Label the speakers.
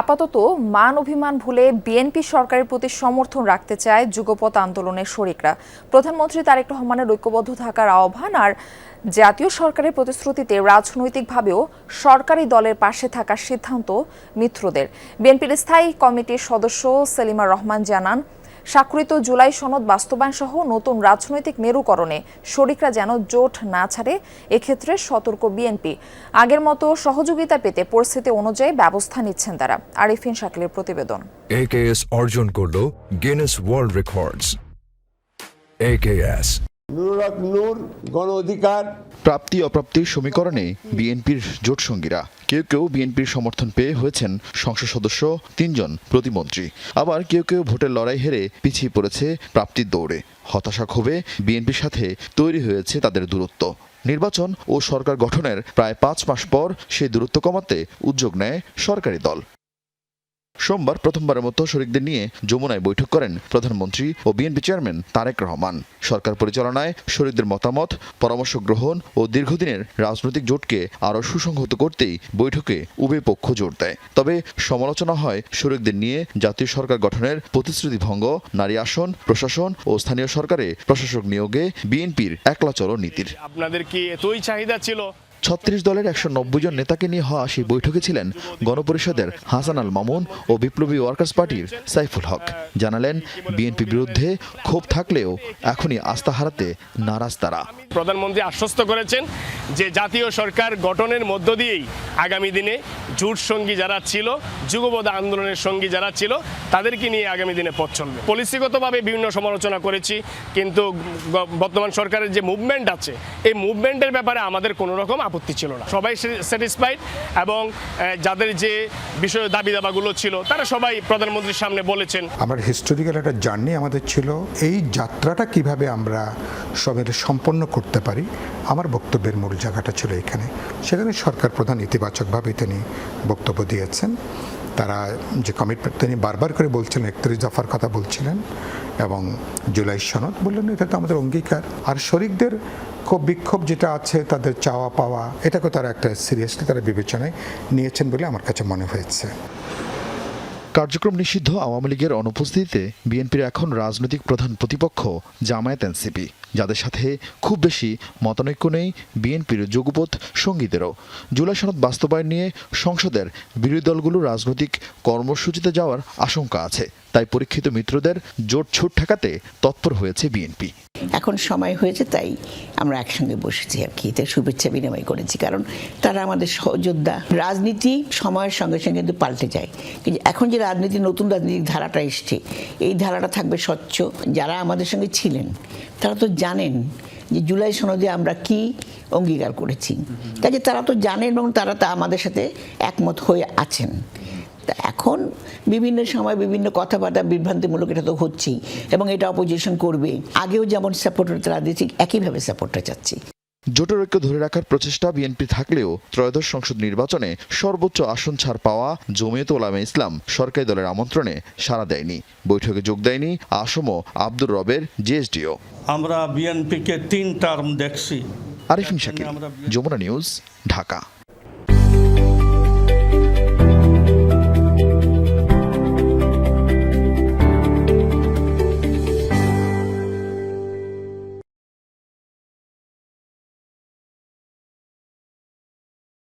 Speaker 1: আপাতত মান অভিমান ভুলে বিএনপি সরকারের প্রতি সমর্থন রাখতে চায় যুগপৎ আন্দোলনের শরিকরা। প্রধানমন্ত্রী তারেক রহমানের ঐক্যবদ্ধ থাকার আহ্বান আর জাতীয় সরকারের প্রতিশ্রুতিতে রাজনৈতিকভাবেও সরকারি দলের পাশে থাকার সিদ্ধান্ত মিত্রদের। বিএনপির স্থায়ী কমিটির সদস্য সেলিমা রহমান জানান, স্বাক্ষরিত জুলাই সনদ বাস্তবায়ন সহ নতুন রাজনৈতিক মেরুকরণে শরিকরা যেন জোট না ছাড়ে, এক্ষেত্রে সতর্ক বিএনপি। আগের মতো সহযোগিতা পেতে পরিস্থিতি অনুযায়ী ব্যবস্থা নিচ্ছেন তারা। আরিফিন শাকিলের প্রতিবেদন।
Speaker 2: AKS অর্জন করল গিনেস ওয়ার্ল্ড রেকর্ডস। AKS
Speaker 3: নূর গণ অধিকার
Speaker 4: প্রাপ্তি অপ্রাপ্তির সমীকরণে বিএনপির জোট সঙ্গীরা কেউ কেউ বিএনপির সমর্থন পেয়ে হয়েছেন সংসদ সদস্য 3 জন প্রতিমন্ত্রী, আবার কেউ কেউ ভোটের লড়াই হেরে পিছিয়ে পড়েছে প্রাপ্তির দৌড়ে। হতাশা ক্ষোভে বিএনপির সাথে তৈরি হয়েছে তাদের দূরত্ব। নির্বাচন ও সরকার গঠনের প্রায় 5 মাস পর সেই দূরত্ব কমাতে উদ্যোগ নেয় সরকারি দল। সোমবার প্রথমবারের মতো শরিকদের নিয়ে যমুনায় বৈঠক করেন প্রধানমন্ত্রী ও বিএনপি চেয়ারম্যান তারেক রহমান। সরকার পরিচালনায় শরিকদের মতামত, পরামর্শ গ্রহণ ও দীর্ঘদিনের রাজনৈতিক জোটকে আরও সুসংহত করতেই বৈঠকে উভয় পক্ষ জোর দেয়। তবে সমালোচনা হয় শরিকদের নিয়ে জাতীয় সরকার গঠনের প্রতিশ্রুতি ভঙ্গ, নারী আসন, প্রশাসন ও স্থানীয় সরকারে প্রশাসক নিয়োগে বিএনপির একলা চলো নীতির।
Speaker 5: আপনাদের কি এতই চাহিদা ছিল?
Speaker 4: 36 দলের 190 জন নেতাকে নিয়ে হওয়া সেই বৈঠকে ছিলেন গণপরিষদের হাসান আল মামুন ও বিপ্লবী ওয়ার্কার্স পার্টির সাইফুল হক। জানালেন, বিএনপি বিরুদ্ধে ক্ষোভ থাকলেও এখনই আস্থা হারাতে নারাজ তারা।
Speaker 5: প্রধানমন্ত্রী আশ্বস্ত করেছেন যে জাতীয় সরকার গঠনের মধ্য দিয়েই আগামী দিনে জোট সঙ্গী যারা ছিল, যুগপৎ আন্দোলনের সঙ্গী যারা ছিল, তাদেরকে নিয়ে আগামী দিনে পথ চলবে। পলিসিগতভাবে বিভিন্ন সমালোচনা করেছি, কিন্তু বর্তমান সরকারের যে মুভমেন্ট আছে, এই মুভমেন্টের ব্যাপারে আমাদের কোনো রকম আপত্তি ছিল না। সবাই স্যাটিসফাইড এবং যাদের যে বিষয় দাবি দাবাগুলো ছিল তারা সবাই প্রধানমন্ত্রীর সামনে বলেছেন।
Speaker 6: আমার হিস্টোরিক্যাল একটা জার্নি আমাদের ছিল, এই যাত্রাটা কিভাবে আমরা সবাই সম্পন্ন করতে পারি, আমার বক্তব্যের মূল জায়গাটা ছিল এখানে। সেখানে সরকার প্রধান ইতিবাচকভাবে তিনি বক্তব্য দিয়েছেন। তারা যে কমিটমেন্ট তিনি বারবার করে বলছিলেন, 31 দফার কথা বলছিলেন এবং জুলাই সনদ বললেন, এটা তো আমাদের অঙ্গীকার। আর শরিকদের ক্ষোভ বিক্ষোভ যেটা আছে, তাদের চাওয়া পাওয়া, এটাকে তারা একটা সিরিয়াসলি তারা বিবেচনায় নিয়েছেন বলে আমার কাছে মনে হয়েছে।
Speaker 4: কার্যক্রম নিষিদ্ধ আওয়ামী লীগের অনুপস্থিতিতে বিএনপির এখন রাজনৈতিক প্রধান প্রতিপক্ষ জামায়াত এনসিপি, যাদের সাথে খুব বেশি মতানৈক্য নেই বিএনপির যুগপৎ সঙ্গীদেরও। জুলাই সনদ বাস্তবায়ন নিয়ে সংসদের বিরোধী দলগুলো রাজনৈতিক কর্মসূচিতে যাওয়ার আশঙ্কা আছে, তাই পরীক্ষিত মিত্রদের জোট ছুট ঠেকাতে তৎপর হয়েছে বিএনপি।
Speaker 7: এখন সময় হয়েছে, তাই আমরা একসঙ্গে বসেছি আর কি, তাই শুভেচ্ছা বিনিময় করেছি, কারণ তারা আমাদের সহযোদ্ধা। রাজনীতি সময়ের সঙ্গে সঙ্গে কিন্তু পাল্টে যায়, কিন্তু এখন যে রাজনীতি নতুন রাজনৈতিক ধারাটা এসছে, এই ধারাটা থাকবে স্বচ্ছ। যারা আমাদের সঙ্গে ছিলেন তারা তো জানেন যে জুলাই সনদে আমরা কি অঙ্গীকার করেছি, কাজে তারা তো জানেন এবং তারা তা আমাদের সাথে একমত হয়ে আছেন। এখন বিভিন্ন সময় বিভিন্ন কথাবার্তা বিভ্রান্তিমূলক এটা তো হচ্ছেই, এবং এটা অপোজিশন করবে। আগেও যেমন সাপোর্টার তারা দিয়েছি, একইভাবে সাপোর্টটা চাচ্ছি।
Speaker 4: জোটের ঐক্য ধরে রাখার প্রচেষ্টা বিএনপি থাকলেও ত্রয়োদশ সংসদ নির্বাচনে সর্বোচ্চ আসন ছাড় পাওয়া জমিয়তে উলামায়ে ইসলাম সরকারি দলের আমন্ত্রণে সাড়া দেয়নি। বৈঠকে যোগ দেয়নি আসম আব্দুর রবের জেএসডিও।
Speaker 8: আমরা বিএনপিকে 3 টার্ম দেখছি।
Speaker 4: আরিফিন শাকিল, যমুনা নিউজ, ঢাকা।